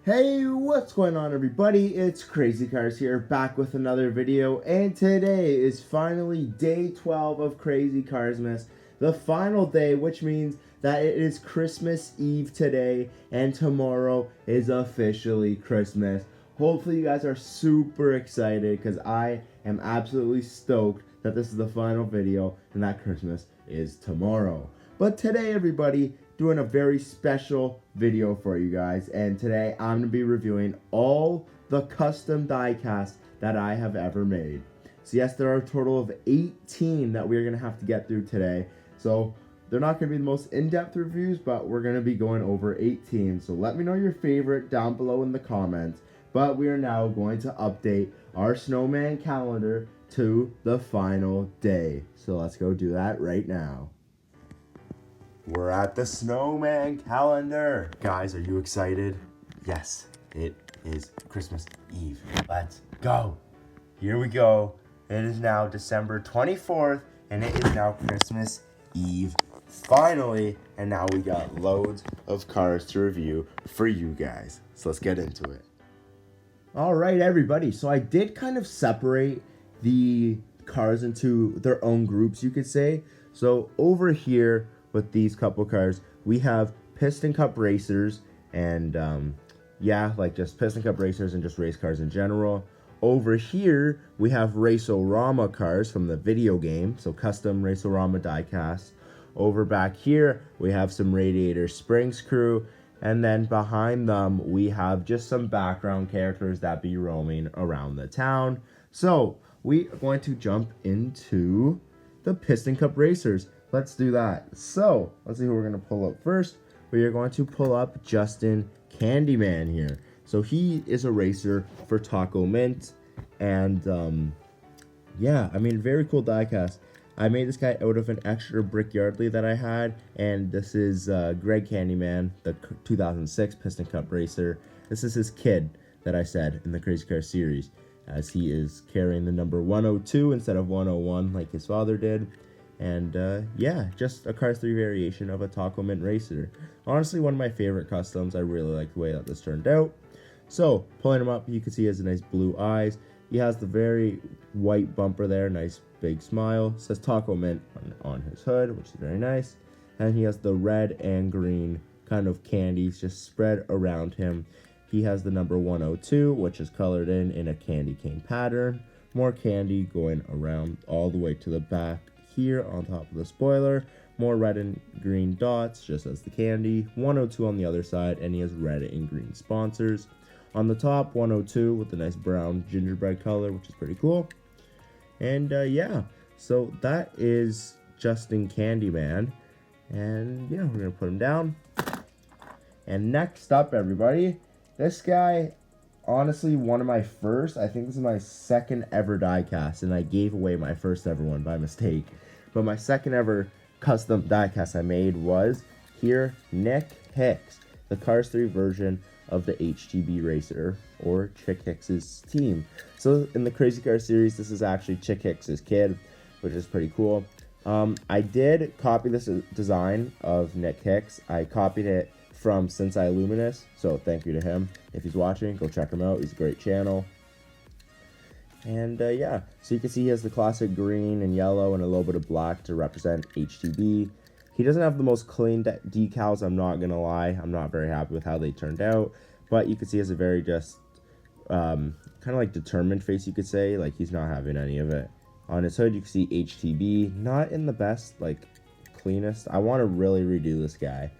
Hey, what's going on everybody? It's Crazy Cars here, back with another video, and today is finally day 12 of Crazy Carsmas, the final day, which means that it is Christmas Eve today, and tomorrow is officially Christmas. Hopefully you guys are super excited, because I am absolutely stoked that this is the final video, and that Christmas is tomorrow. But today, everybody, doing a very special video for you guys, and today I'm going to be reviewing all the custom diecasts that I have ever made. So yes, there are a total of 18 that we're going to have to get through today. So they're not going to be the most in-depth reviews, but we're going to be going over 18. So let me know your favorite down below in the comments. But we are now going to update our snowman calendar to the final day. So let's go do that right now. We're at the snowman calendar. Guys, are you excited? Yes, it is Christmas Eve. Let's go. Here we go. It is now December 24th, and it is now Christmas Eve, finally. And now we got loads of cars to review for you guys. So let's get into it. All right, everybody. So I did kind of separate the cars into their own groups, you could say. So over here, with these couple cars, we have Piston Cup racers, and yeah, like just Piston Cup racers and just race cars in general. Over here, we have Race-O-Rama cars from the video game, so custom Race-O-Rama diecast. Over back here, we have some Radiator Springs crew, and then behind them, we have just some background characters that be roaming around the town. So we are going to jump into the Piston Cup racers. Let's do that. So let's see who we're going to pull up first. We are going to pull up Justin Candyman here. So he is a racer for Taco Mint, and yeah, I mean, very cool diecast. I made this guy out of an extra Brickyardly that I had, and this is Greg Candyman, the 2006 Piston Cup racer. This is his kid that I said in the Crazy Car series, as he is carrying the number 102 instead of 101 like his father did. And yeah, just a Cars 3 variation of a Taco Mint racer. Honestly, one of my favorite customs. I really like the way that this turned out. So, pulling him up, you can see he has nice blue eyes. He has the very white bumper there, nice big smile. It says Taco Mint on his hood, which is very nice. And he has the red and green kind of candies just spread around him. He has the number 102, which is colored in a candy cane pattern. More candy going around all the way to the back here on top of the spoiler. More red and green dots, just as the candy. 102 on the other side, and he has red and green sponsors. On the top, 102 with the nice brown gingerbread color, which is pretty cool. And yeah, so that is Justin Candyman. And yeah, we're gonna put him down. And next up, everybody, this guy, honestly, one of my first, I think this is my second ever diecast, and I gave away my first ever one by mistake. But my second ever custom diecast I made was here, Nick Hicks, the Cars 3 version of the HTB racer, or Chick Hicks's team. So in the Crazy Car series, this is actually Chick Hicks's kid, which is pretty cool. I did copy this design of Nick Hicks. I copied it from Sensei Luminous, so thank you to him. If he's watching, go check him out. He's a great channel. And yeah, so you can see he has the classic green and yellow and a little bit of black to represent HTB. He doesn't have the most clean decals, I'm not gonna lie. I'm not very happy with how they turned out, but you can see he has a very just kind of like determined face, you could say. Like, he's not having any of it. On his hood, you can see HTB, not in the best, like, cleanest. I want to really redo this guy,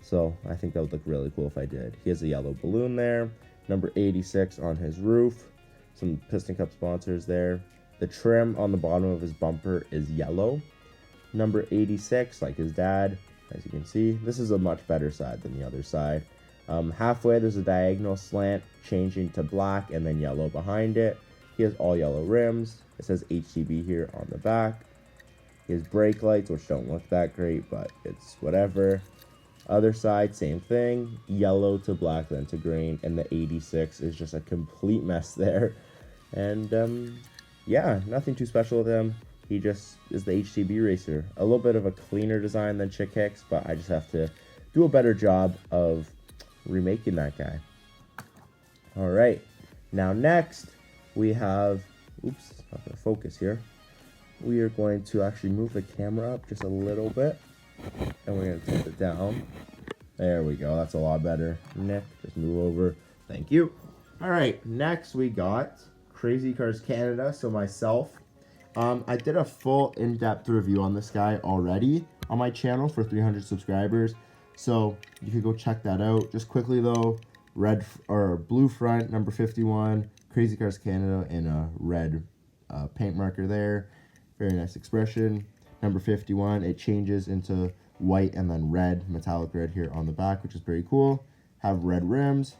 so I think that would look really cool if I did. He has a yellow balloon there, number 86 on his roof. Some Piston Cup sponsors there. The trim on the bottom of his bumper is yellow. Number 86, like his dad, as you can see. This is a much better side than the other side. Halfway, there's a diagonal slant changing to black and then yellow behind it. He has all yellow rims. It says HTB here on the back. He has brake lights, which don't look that great, but it's whatever. Other side, same thing. Yellow to black, then to green. And the 86 is just a complete mess there. And yeah, nothing too special with him. He just is the HTB racer. A little bit of a cleaner design than Chick Hicks, but I just have to do a better job of remaking that guy. All right, now next we have, oops, it's not gonna focus here. We are going to actually move the camera up just a little bit, and we're gonna tilt it down. There we go, that's a lot better. Nick, just move over, thank you. All right, next we got Crazy Cars Canada, so myself. I did a full in-depth review on this guy already on my channel for 300 subscribers, so you could go check that out. Just quickly though, red or blue front, number 51, Crazy Cars Canada, in a red paint marker there. Very nice expression. Number 51, it changes into white and then red, metallic red here on the back, which is pretty cool. Have red rims,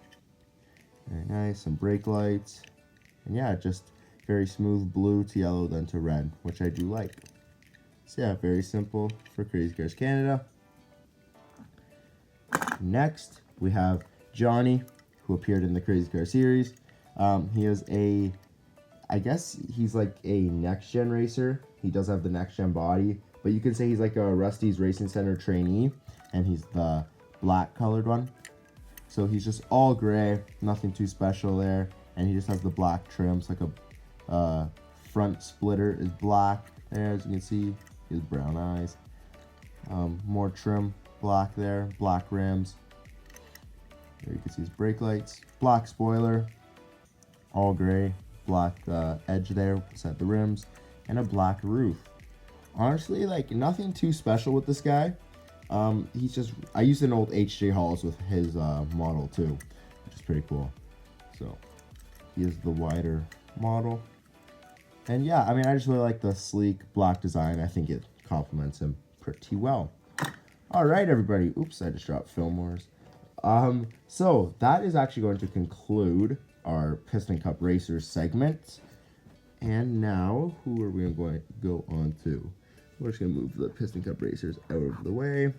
very nice. Some brake lights, and yeah, just very smooth blue to yellow then to red, which I do like. So yeah, very simple for Crazy Cars Canada. Next, we have Johnny, who appeared in the Crazy Car series. He is I guess he's like a next-gen racer. He does have the next-gen body, but you can say he's like a Rusty's Racing Center trainee, and he's the black-colored one. So he's just all gray, nothing too special there, and he just has the black trim. It's like a front splitter is black there, as you can see. He has brown eyes. More trim, black there, black rims. There you can see his brake lights, black spoiler, all gray, black edge there beside the rims, and a black roof. Honestly, like nothing too special with this guy. He's just, I used an old HJ Halls with his model too, which is pretty cool. So he is the wider model. And yeah, I mean, I just really like the sleek black design. I think it complements him pretty well. All right, everybody. Oops, I just dropped Film Wars. So that is actually going to conclude our Piston Cup Racers segment. And now, who are we going to go on to? We're just going to move the Piston Cup Racers out of the way.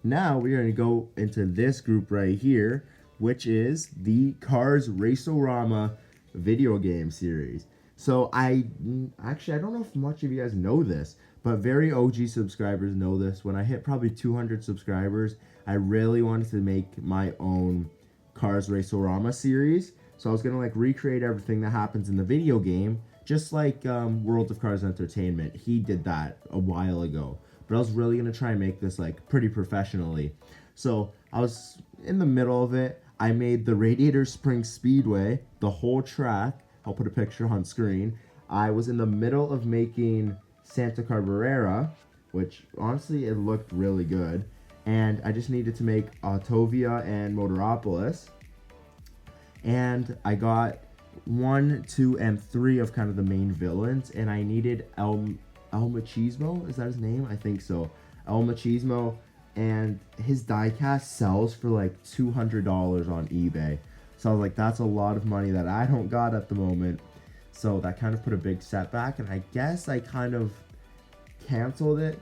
Now, we're going to go into this group right here, which is the Cars Race-O-Rama video game series. So, I don't know if much of you guys know this, but very OG subscribers know this. When I hit probably 200 subscribers, I really wanted to make my own Cars Race-O-Rama series. So I was going to like recreate everything that happens in the video game, just like World of Cars Entertainment. He did that a while ago. But I was really going to try and make this like pretty professionally. So I was in the middle of it. I made the Radiator Springs Speedway, the whole track. I'll put a picture on screen. I was in the middle of making Santa Carburera, which honestly it looked really good. And I just needed to make Autovia and Motoropolis. And I got 1, 2, and 3 of kind of the main villains, and I needed El Machismo, is that his name? I think so. El Machismo, and his diecast sells for like $200 on eBay. So I was like, that's a lot of money that I don't got at the moment. So that kind of put a big setback, and I guess I kind of canceled it,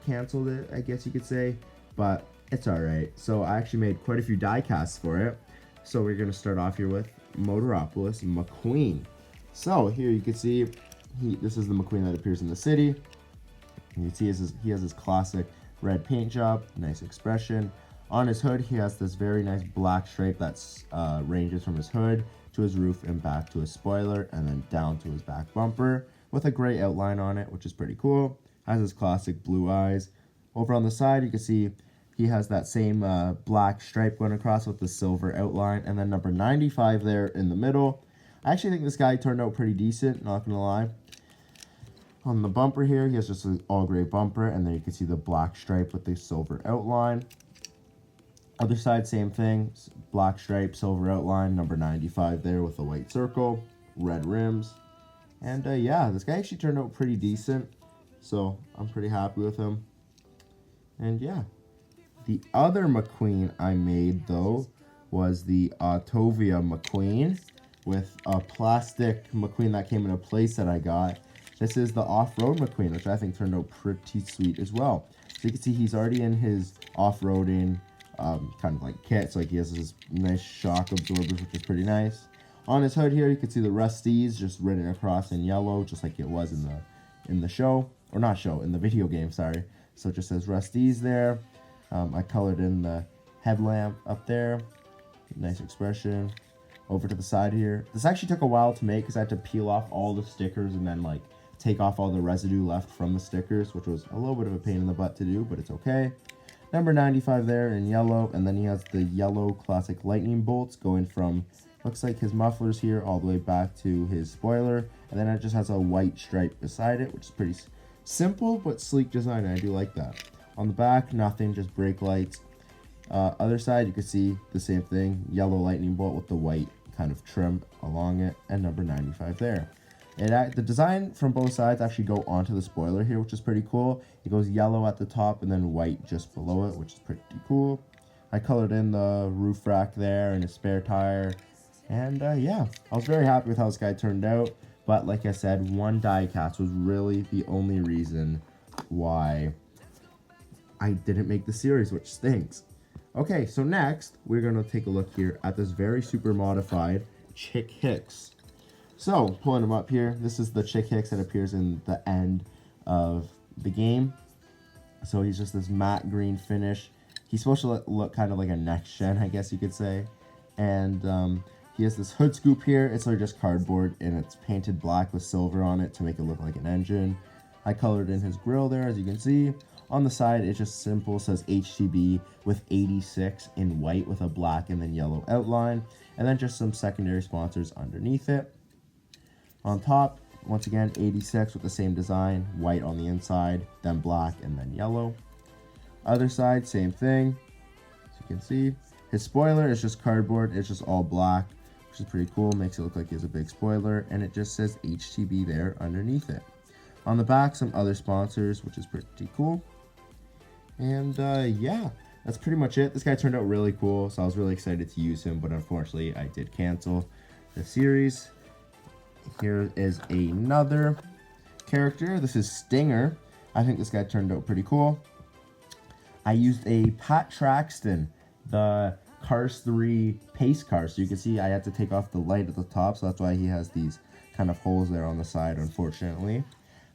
I guess you could say, but it's alright. So I actually made quite a few diecasts for it. So we're going to start off here with Motoropolis McQueen. So here you can see this is the McQueen that appears in the city. You can see he has his classic red paint job, nice expression. On his hood, he has this very nice black stripe that ranges from his hood to his roof and back to his spoiler, and then down to his back bumper with a gray outline on it, which is pretty cool. Has his classic blue eyes. Over on the side, you can see he has that same black stripe going across with the silver outline, and then number 95 there in the middle. I actually think this guy turned out pretty decent, not gonna lie. On the bumper here, he has just an all gray bumper, and then you can see the black stripe with the silver outline. Other side, same thing, black stripe, silver outline, number 95 there with a white circle, red rims. And yeah, this guy actually turned out pretty decent, so I'm pretty happy with him. And yeah. The other McQueen I made, though, was the Autovia McQueen with a plastic McQueen that came in a playset I got. This is the off-road McQueen, which I think turned out pretty sweet as well. So you can see he's already in his off-roading kind of like kit. So like he has this nice shock absorbers, which is pretty nice. On his hood here, you can see the Rusties just written across in yellow, just like it was in the show. Or not show, in the video game, sorry. So it just says Rusties there. I colored in the headlamp up there. Nice expression. over to the side here. This actually took a while to make because I had to peel off all the stickers and then like take off all the residue left from the stickers, which was a little bit of a pain in the butt to do, but it's okay. Number 95 there in yellow, and then he has the yellow classic lightning bolts going from, looks like his mufflers here all the way back to his spoiler, and then it just has a white stripe beside it, which is pretty simple but sleek design, and I do like that. On the back, nothing, just brake lights. Other side, you can see the same thing, yellow lightning bolt with the white kind of trim along it, and number 95 there. And the design from both sides actually go onto the spoiler here, which is pretty cool. It goes yellow at the top and then white just below it, which is pretty cool. I colored in the roof rack there and a spare tire. And yeah, I was very happy with how this guy turned out. But like I said, one die cast was really the only reason why I didn't make the series, which stinks. Okay, so next, we're going to take a look here at this very super modified Chick Hicks. So, pulling him up here, this is the Chick Hicks that appears in the end of the game. So he's just this matte green finish. He's supposed to look kind of like a next gen, I guess you could say. And he has this hood scoop here. It's like just cardboard, and it's painted black with silver on it to make it look like an engine. I colored in his grill there, as you can see. On the side, it's just simple, says HTB with 86 in white with a black and then yellow outline. And then just some secondary sponsors underneath it. On top, once again, 86 with the same design, white on the inside, then black, and then yellow. Other side, same thing. As you can see, his spoiler is just cardboard. It's just all black, which is pretty cool. Makes it look like he has a big spoiler, and it just says HTB there underneath it. On the back, some other sponsors, which is pretty cool. And yeah, that's pretty much it. This guy turned out really cool, so I was really excited to use him, but unfortunately, I did cancel the series. Here is another character. This is Stinger. I think this guy turned out pretty cool. I used a Pat Traxton, the Cars 3 pace car. So you can see I had to take off the light at the top, so that's why he has these kind of holes there on the side, unfortunately.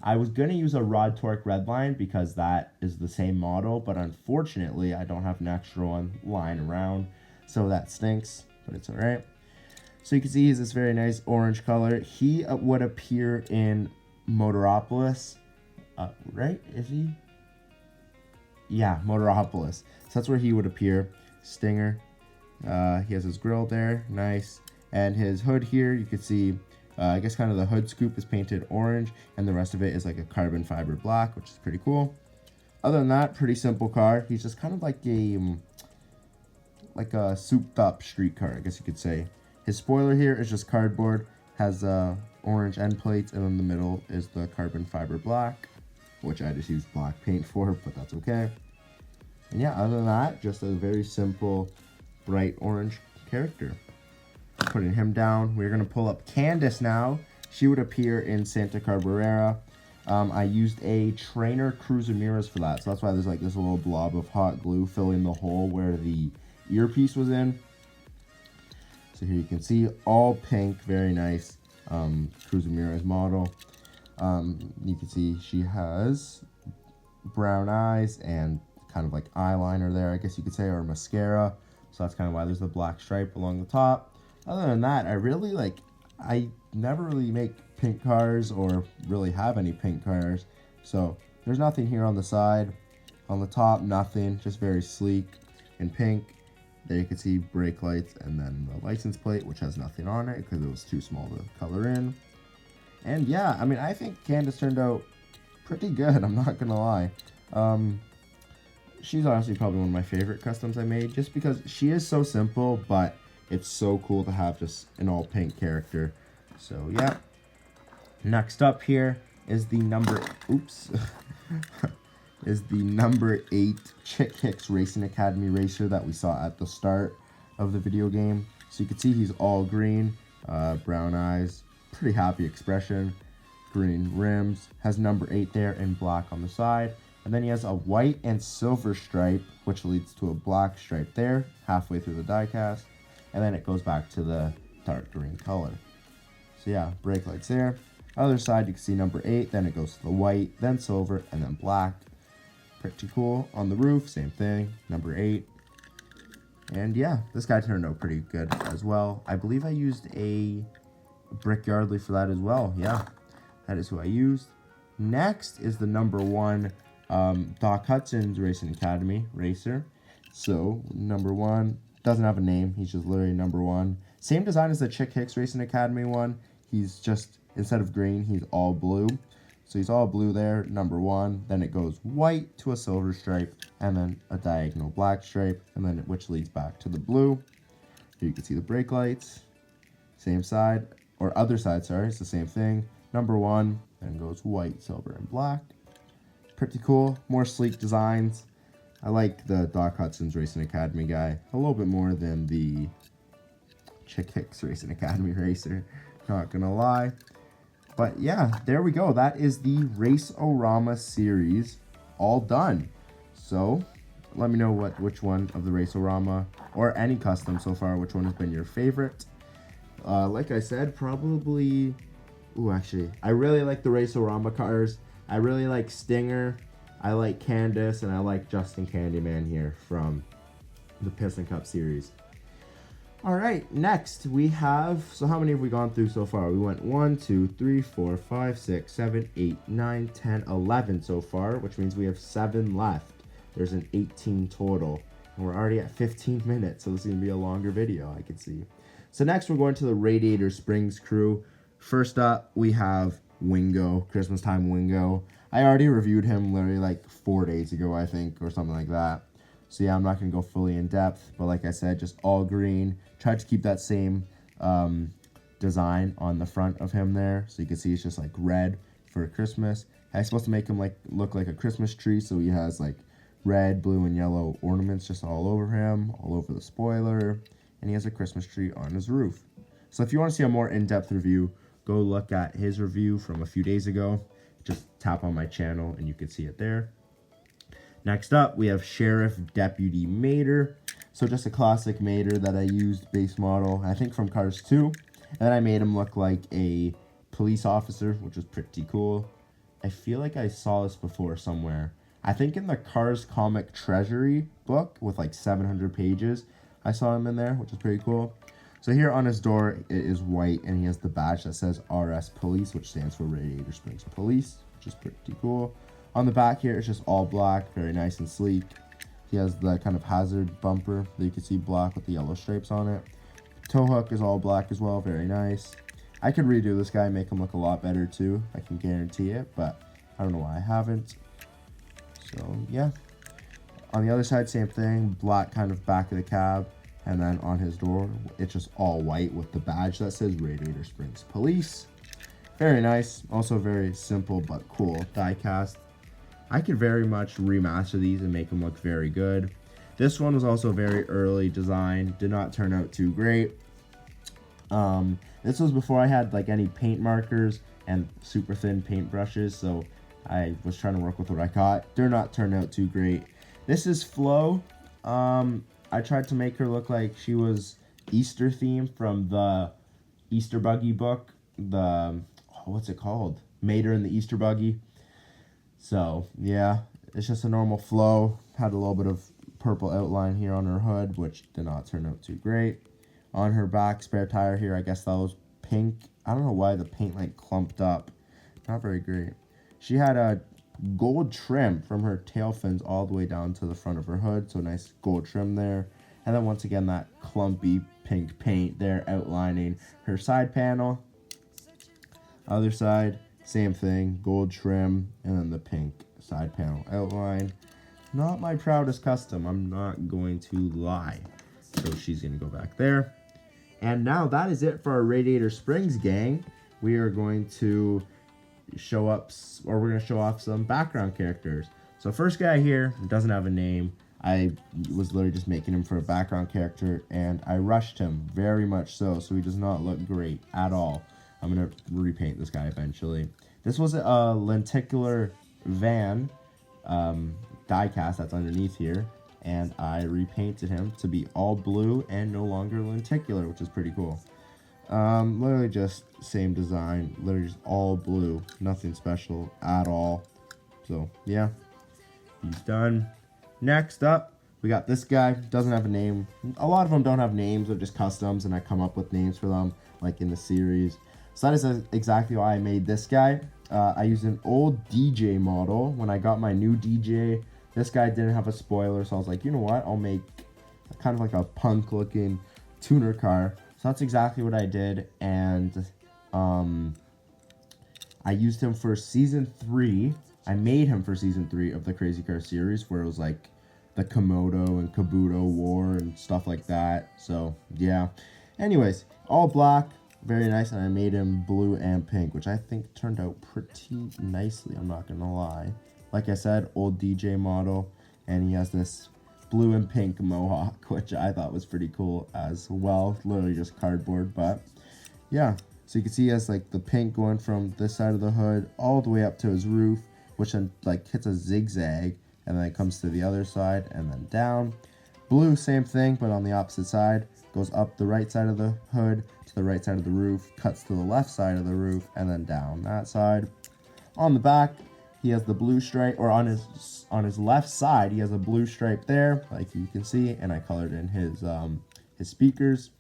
I was going to use a Rod Torque Redline because that is the same model, but unfortunately I don't have an extra one lying around, so that stinks, but it's alright. So you can see he's this very nice orange color. He would appear in Motoropolis, right? Is he? Yeah, Motoropolis. So that's where he would appear. Stinger. He has his grill there, nice. And his hood here, you can see, I guess kind of the hood scoop is painted orange, and the rest of it is like a carbon fiber black, which is pretty cool. Other than that, pretty simple car. He's just kind of like a souped up street car, I guess you could say. His spoiler here is just cardboard, has orange end plates, and in the middle is the carbon fiber black, which I just used black paint for, but that's okay. And yeah, other than that, just a very simple, bright orange character. Putting him down, we're going to pull up Candace now. She would appear in Santa Carburera. I used a Trainer Cruiser Mirrors for that, so that's why there's like this little blob of hot glue filling the hole where the earpiece was in. So here you can see all pink, very nice Cruiser Mirrors model. You can see she has brown eyes and kind of like eyeliner there, I guess you could say, or mascara. So that's kind of why there's the black stripe along the top. Other than that, I never really make pink cars or really have any pink cars. So there's nothing here on the side. On the top, nothing, just very sleek and pink. There you can see brake lights and then the license plate, which has nothing on it because it was too small to color in. And yeah, I mean, I think Candace turned out pretty good, I'm not gonna lie. She's honestly probably one of my favorite customs I made, just because she is so simple, but it's so cool to have just an all pink character. So yeah. Next up here is the number, is the number 8 Chick Hicks Racing Academy racer that we saw at the start of the video game. So you can see he's all green, brown eyes, pretty happy expression, green rims, has number 8 there in black on the side. And then he has a white and silver stripe, which leads to a black stripe there, halfway through the diecast. And then it goes back to the dark green color. So yeah, brake lights there. Other side, you can see number 8, then it goes to the white, then silver, and then black. Pretty cool. On the roof, same thing, number 8. And yeah, this guy turned out pretty good as well. I believe I used a Brick Yardley for that as well. Yeah, that is who I used. Next is the number 1 Doc Hudson's Racing Academy racer. So number 1 doesn't have a name. He's just literally number 1. Same design as the Chick Hicks Racing Academy one. He's just, instead of green, he's all blue. So he's all blue there, number 1. Then it goes white to a silver stripe, and then a diagonal black stripe, and then which leads back to the blue. Here you can see the brake lights. Same side, or other side, sorry, it's the same thing. Number 1, then goes white, silver, and black. Pretty cool, more sleek designs. I like the Doc Hudson's Racing Academy guy a little bit more than the Chick Hicks Racing Academy racer, not gonna lie. But yeah, there we go. That is the Race-O-Rama series all done. So let me know which one of the Race-O-Rama or any custom so far, which one has been your favorite. Like I said, probably... Ooh, actually, I really like the Race-O-Rama cars. I really like Stinger. I like Candace, and I like Justin Candyman here from the Piston Cup series. Alright, next we have, so how many have we gone through so far? We went 1, 2, 3, 4, 5, 6, 7, 8, 9, 10, 11 so far, which means we have 7 left. There's an 18 total, and we're already at 15 minutes, so this is going to be a longer video, I can see. So next we're going to the Radiator Springs crew. First up, we have Wingo, Christmas Time Wingo. I already reviewed him literally like 4 days ago, I think, or something like that. So yeah, I'm not going to go fully in depth, but like I said, just all green. Tried to keep that same design on the front of him there. So you can see it's just like red for Christmas. I was supposed to make him like look like a Christmas tree, so he has like red, blue, and yellow ornaments just all over him, all over the spoiler, and he has a Christmas tree on his roof. So if you want to see a more in-depth review, go look at his review from a few days ago. Just tap on my channel and you can see it there. Next up, we have Sheriff Deputy Mater. So just a classic Mater that I used, base model, I think from Cars 2. And then I made him look like a police officer, which was pretty cool. I feel like I saw this before somewhere. I think in the Cars Comic Treasury book with like 700 pages, I saw him in there, which is pretty cool. So here on his door, it is white, and he has the badge that says RS Police, which stands for Radiator Springs Police, which is pretty cool. On the back here, it's just all black, very nice and sleek. He has the kind of hazard bumper that you can see black with the yellow stripes on it. Tow hook is all black as well, very nice. I could redo this guy, make him look a lot better too, I can guarantee it, but I don't know why I haven't. So yeah. On the other side, same thing, black kind of back of the cab. And then on his door, it's just all white with the badge that says Radiator Springs Police. Very nice. Also very simple but cool diecast. I could very much remaster these and make them look very good. This one was also very early design. Did not turn out too great. This was before I had like any paint markers and super thin paint brushes. So I was trying to work with what I got. Did not turn out too great. This is Flo. I tried to make her look like she was Easter themed from the Easter Buggy book. What's it called? Mater and the Easter Buggy. So, yeah, it's just a normal Flo. Had a little bit of purple outline here on her hood, which did not turn out too great. On her back, spare tire here, I guess that was pink. I don't know why the paint like clumped up. Not very great. She had a gold trim from her tail fins all the way down to the front of her hood, so nice gold trim there. And then once again that clumpy pink paint there outlining her side panel. Other side, same thing, gold trim, and then the pink side panel outline. Not my proudest custom, I'm not going to lie. So she's gonna go back there. And now that is it for our Radiator Springs gang. We are going to show off some background characters. So first guy here doesn't have a name. I was literally just making him for a background character, and I rushed him very much so he does not look great at all. I'm gonna repaint this guy eventually. This was a lenticular van diecast that's underneath here, and I repainted him to be all blue and no longer lenticular, which is pretty cool. Literally just same design, literally just all blue, nothing special at all. So yeah, he's done. Next up, We got this guy, doesn't have a name. A lot of them don't have names, they're just customs, and I come up with names for them, like in the series. So that is exactly why I made this guy. I used an old DJ model. When I got my new DJ, this guy didn't have a spoiler, so I was like, you know what, I'll make kind of like a punk looking tuner car. So that's exactly what I did, and I used him for season 3. I made him for season 3 of the Crazy Car series, where it was like the Komodo and Kabuto war and stuff like that. So yeah, anyways, all black, very nice, and I made him blue and pink, which I think turned out pretty nicely, I'm not gonna lie. Like I said, old DJ model, and he has this blue and pink mohawk, which I thought was pretty cool as well. Literally just cardboard, but yeah. So you can see he has like the pink going from this side of the hood all the way up to his roof, which then like hits a zigzag, and then it comes to the other side and then down. Blue, same thing, but on the opposite side. Goes up the right side of the hood to the right side of the roof, cuts to the left side of the roof, and then down that side. On the back, he has the blue stripe, or on his left side, he has a blue stripe there, like you can see, and I colored in his speakers.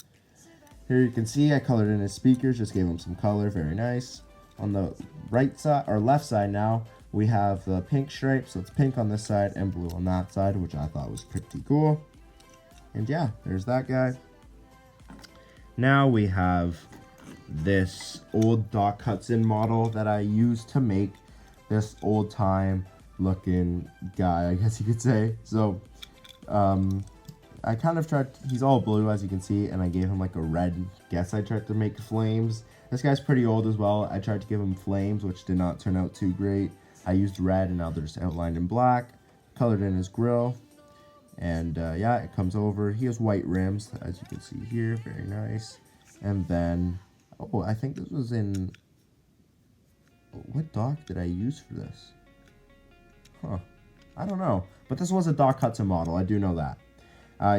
Here you can see I colored in his speakers, just gave him some color, very nice. On the right side, or left side now, we have the pink stripe, so it's pink on this side and blue on that side, which I thought was pretty cool. And yeah, there's that guy. Now we have this old Doc Hudson model that I used to make this old time looking guy, I guess you could say. So I kind of tried, he's all blue as you can see, and I gave him like a red. Guess I tried to make flames. This guy's pretty old as well. I tried to give him flames, which did not turn out too great. I used red, and now they're just outlined in black. Colored in his grill. And yeah, it comes over. He has white rims, as you can see here. Very nice. And then, oh, I think this was in, what Doc did I use for this? Huh, I don't know. But this was a Doc Hudson model, I do know that.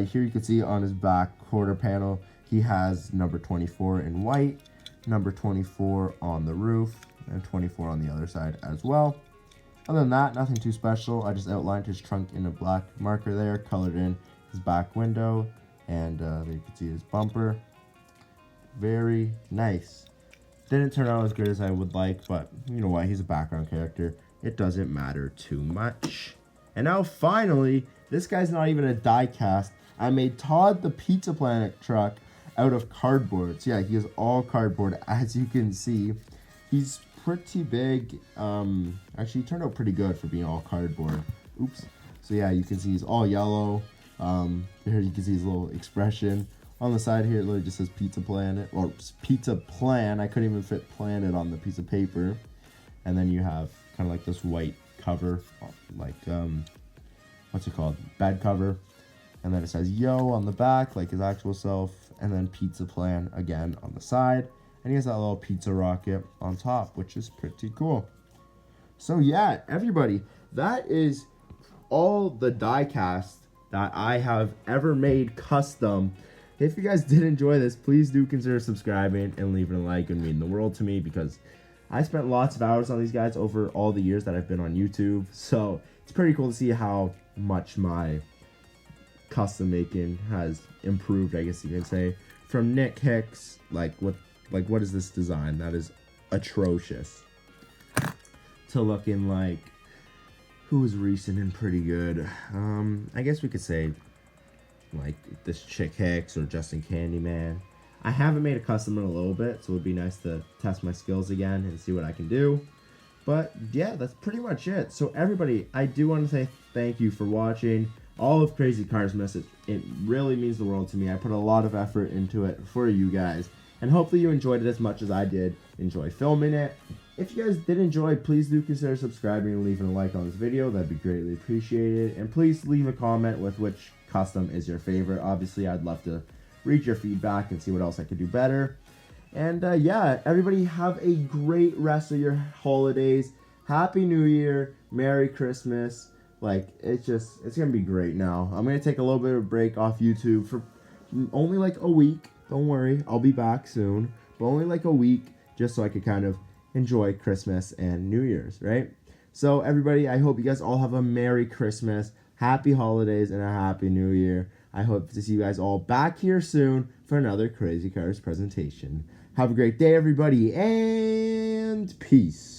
Here you can see on his back quarter panel, he has number 24 in white, number 24 on the roof, and 24 on the other side as well. Other than that, nothing too special. I just outlined his trunk in a black marker there, colored in his back window, and there you can see his bumper. Very nice. Didn't turn out as good as I would like, but you know what? He's a background character. It doesn't matter too much. And now finally, this guy's not even a die cast. I made Todd the Pizza Planet truck out of cardboard. So yeah, he is all cardboard, as you can see. He's pretty big. Actually, he turned out pretty good for being all cardboard. Oops. So yeah, you can see he's all yellow. Here you can see his little expression. On the side here, it literally just says Pizza Planet, or Pizza Plan. I couldn't even fit Planet on the piece of paper. And then you have kind of like this white cover, like, what's it called? Bed cover. And then it says Yo on the back, like his actual self. And then Pizza Plan again on the side. And he has that little pizza rocket on top, which is pretty cool. So yeah, everybody, that is all the die cast that I have ever made custom. If you guys did enjoy this, please do consider subscribing and leaving a like. It would mean the world to me, because I spent lots of hours on these guys over all the years that I've been on YouTube. So it's pretty cool to see how much my custom making has improved, I guess you can say. From Nick Hicks, what is this design that is atrocious, to looking like, who was recent and pretty good? I guess we could say like this Chick Hicks or Justin Candyman. I haven't made a custom in a little bit, so it would be nice to test my skills again and see what I can do. But yeah, that's pretty much it. So everybody, I do want to say thank you for watching all of Crazy Cars Mess. It really means the world to me. I put a lot of effort into it for you guys, and hopefully you enjoyed it as much as I did enjoy filming it. If you guys did enjoy, please do consider subscribing and leaving a like on this video. That'd be greatly appreciated. And please leave a comment with which custom is your favorite. Obviously, I'd love to read your feedback and see what else I could do better. And yeah, everybody have a great rest of your holidays. Happy New Year. Merry Christmas. Like, it's gonna be great now. I'm gonna take a little bit of a break off YouTube for only like a week. Don't worry, I'll be back soon. But only like a week, just so I could kind of enjoy Christmas and New Year's, right? So everybody, I hope you guys all have a Merry Christmas. happy holidays and a happy new year. I hope to see you guys all back here soon for another Crazy Cars presentation. Have a great day, everybody, and peace.